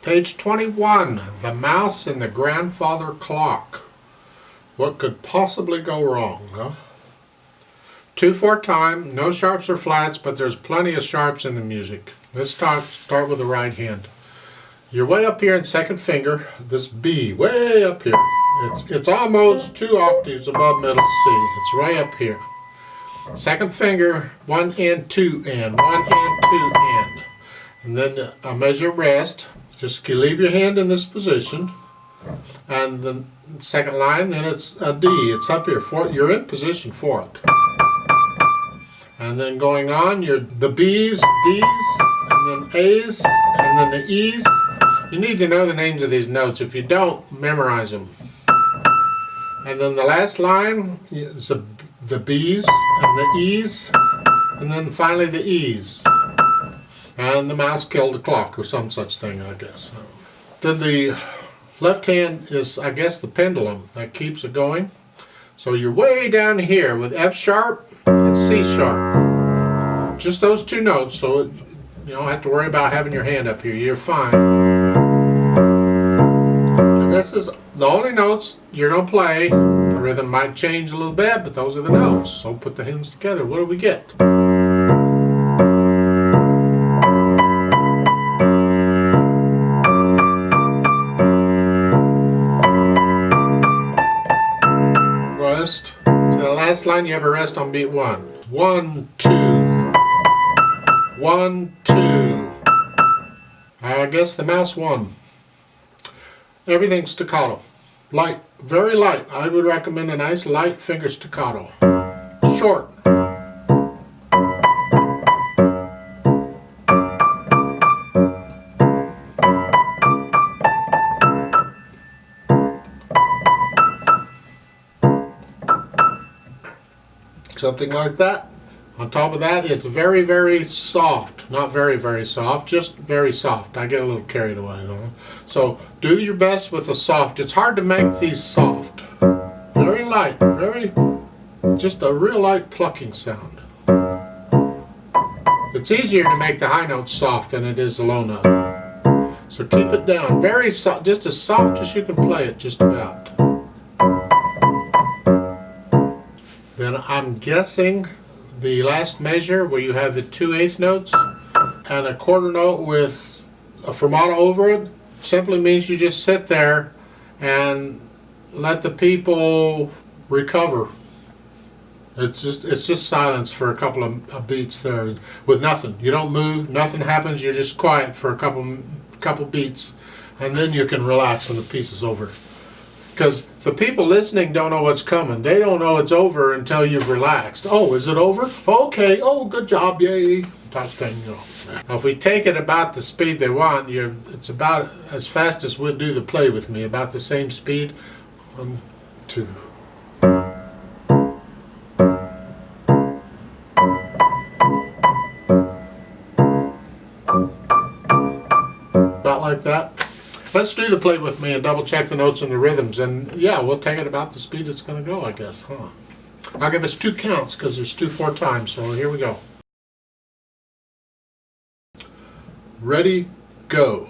Page 21, The Mouse and the Grandfather Clock. What could possibly go wrong, huh? 2/4 time, no sharps or flats, but there's plenty of sharps in the music. Let's start with the right hand. You're way up here in second finger, this B, way up here. It's almost 2 octaves above middle C. It's right up here. Second finger, 1 and 2 and, 1 and 2 and. And then a measure rest. Just leave your hand in this position. And the second line, then it's a D. It's up here. You're in position for it. And then going on, you're the B's, D's, and then A's, and then the E's. You need to know the names of these notes. If you don't, memorize them. And then the last line is the B's and the E's, and then finally the E's. And the mouse killed the clock, or some such thing, I guess. Then the left hand is, I guess, the pendulum that keeps it going. So you're way down here with F sharp and C sharp. Just those 2 notes, so you don't have to worry about having your hand up here. You're fine. And this is the only notes you're going to play. The rhythm might change a little bit, but those are the notes. So put the hands together. What do we get? Rest. To the last line, you have a rest on beat 1. 1, 2. 1, 2. I guess the mouse won. Everything staccato. Light. Very light. I would recommend a nice light finger staccato. Short. Something like that. On top of that, it's very, very soft. Not very, very soft, just very soft. I get a little carried away though. So do your best with the soft. It's hard to make these soft. Very light, just a real light plucking sound. It's easier to make the high notes soft than it is the low note. So keep it down, very soft, just as soft as you can play it, just about. Then I'm guessing the last measure where you have the 2/8 notes and a quarter note with a fermata over it simply means you just sit there and let the people recover. It's just silence for a couple of beats there with nothing. You don't move, nothing happens, you're just quiet for a couple beats, and then you can relax and the piece is over. Because the people listening don't know what's coming. They don't know it's over until you've relaxed. Oh, is it over? Okay. Oh, good job. Yay. Type thing, you know. Now, if we take it about the speed they want, it's about as fast as we'll do the play with me. About the same speed. 1, 2. About like that. Let's do the play with me and double check the notes and the rhythms, and yeah, we'll take it about the speed it's going to go, I guess, huh? I'll give us 2 counts because there's 2/4 times, so here we go. Ready, go.